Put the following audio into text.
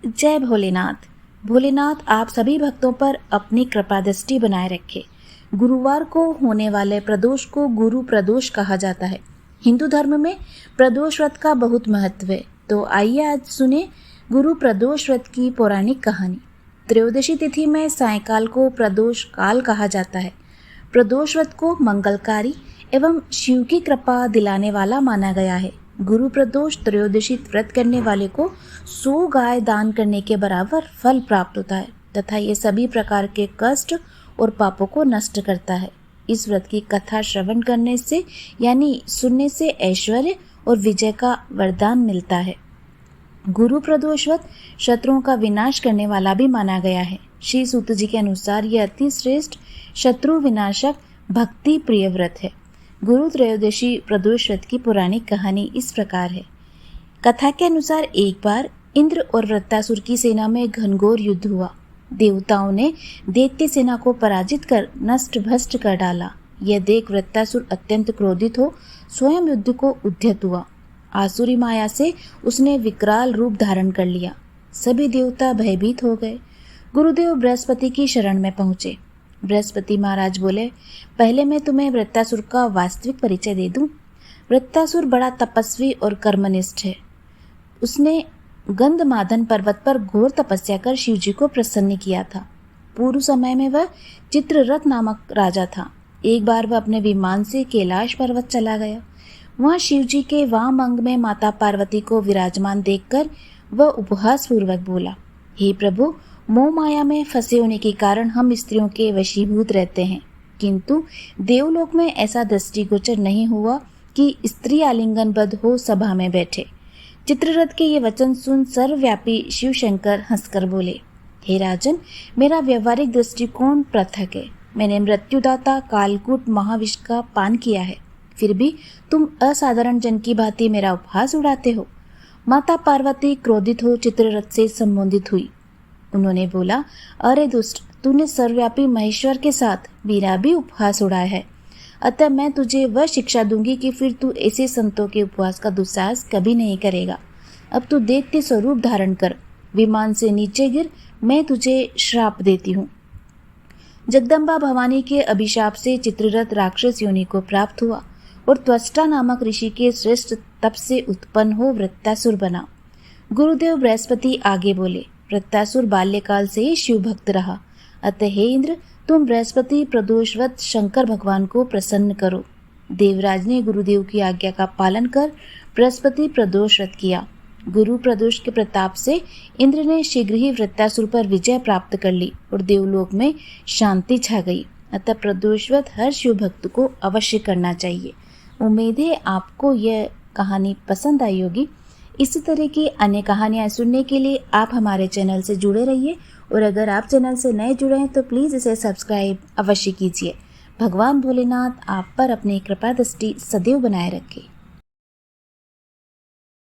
जय भोलेनाथ। भोलेनाथ आप सभी भक्तों पर अपनी कृपा दृष्टि बनाए रखे। गुरुवार को होने वाले प्रदोष को गुरु प्रदोष कहा जाता है। हिंदू धर्म में प्रदोष व्रत का बहुत महत्व है। तो आइए आज सुने गुरु प्रदोष व्रत की पौराणिक कहानी। त्रयोदशी तिथि में सायंकाल को प्रदोष काल कहा जाता है। प्रदोष व्रत को मंगलकारी एवं शिव की कृपा दिलाने वाला माना गया है। गुरु प्रदोष त्रयोदशी व्रत करने वाले को 100 गाय दान करने के बराबर फल प्राप्त होता है तथा ये सभी प्रकार के कष्ट और पापों को नष्ट करता है। इस व्रत की कथा श्रवण करने से यानी सुनने से ऐश्वर्य और विजय का वरदान मिलता है। गुरु प्रदोष व्रत शत्रुओं का विनाश करने वाला भी माना गया है। श्री सूत जी के अनुसार यह अति श्रेष्ठ शत्रु विनाशक भक्ति प्रिय व्रत है। गुरु त्रयोदशी प्रदोष व्रत की पौराणिक कहानी इस प्रकार है। कथा के अनुसार एक बार इंद्र और वृत्तासुर की सेना में घनघोर युद्ध हुआ। देवताओं ने दैत्य सेना को पराजित कर नष्ट भ्रष्ट कर डाला। यह देख वृत्तासुर अत्यंत क्रोधित हो स्वयं युद्ध को उद्यत हुआ। आसुरी माया से उसने विकराल रूप धारण कर लिया। सभी देवता भयभीत हो गए। गुरुदेव बृहस्पति की शरण में पहुंचे। बृहस्पति महाराज बोले, पहले मैं तुम्हें वृत्तासुर का वास्तविक परिचय दे दूं। वृत्तासुर बड़ा तपस्वी और कर्मनिष्ठ है। उसने गंधमादन पर्वत पर घोर तपस्या कर शिवजी को प्रसन्न किया था। पूर्व समय में वह चित्ररथ नामक राजा था। एक बार वह अपने विमान से कैलाश पर्वत चला गया। वहां शिवजी के वाम अंग में माता पार्वती को विराजमान देखकर वह उपहास पूर्वक बोला, हे प्रभु, मोह माया में फंसे होने के कारण हम स्त्रियों के वशीभूत रहते हैं, किंतु देवलोक में ऐसा दृष्टिगोचर नहीं हुआ कि स्त्री आलिंगनबद्ध हो सभा में बैठे। चित्ररथ के ये वचन सुन सर्वव्यापी शिव शंकर हंसकर बोले, हे राजन, मेरा व्यवहारिक दृष्टिकोण पृथक है। मैंने मृत्युदाता कालकूट महाविष का पान किया है, फिर भी तुम असाधारण जन की भांति मेरा उपहास उड़ाते हो। माता पार्वती क्रोधित हो चित्ररथ से संबोधित हुई। उन्होंने बोला, अरे दुष्ट, तूने सर्वव्यापी महेश्वर के साथ मेरा भी उपहास उड़ाया है, अतः मैं तुझे वह शिक्षा दूंगी कि फिर तू ऐसे संतों के उपहास का दुस्साहस कभी नहीं करेगा। अब तू दैत्य स्वरूप धारण कर, विमान से नीचे गिर, मैं तुझे श्राप देती हूँ। जगदम्बा भवानी के अभिशाप से चित्ररथ राक्षस योनि को प्राप्त हुआ और त्वष्टा नामक ऋषि के श्रेष्ठ तप से उत्पन्न हो वृत्तासुर बना। गुरुदेव बृहस्पति आगे बोले, वृत्तासुर बाल्यकाल से ही शिव भक्त रहा, अतः हे इंद्र, तुम बृहस्पति प्रदोषवत शंकर भगवान को प्रसन्न करो। देवराज ने गुरुदेव की आज्ञा का पालन कर बृहस्पति प्रदोष व्रत किया। गुरु प्रदोष के प्रताप से इंद्र ने शीघ्र ही वृत्तासुर पर विजय प्राप्त कर ली और देवलोक में शांति छा गई। अतः प्रदोष व्रत हर शिव भक्त को अवश्य करना चाहिए। उम्मीद है आपको यह कहानी पसंद आई होगी। इसी तरह की अन्य कहानियाँ सुनने के लिए आप हमारे चैनल से जुड़े रहिए और अगर आप चैनल से नए जुड़े हैं तो प्लीज़ इसे सब्सक्राइब अवश्य कीजिए। भगवान भोलेनाथ आप पर अपनी कृपा दृष्टि सदैव बनाए रखे।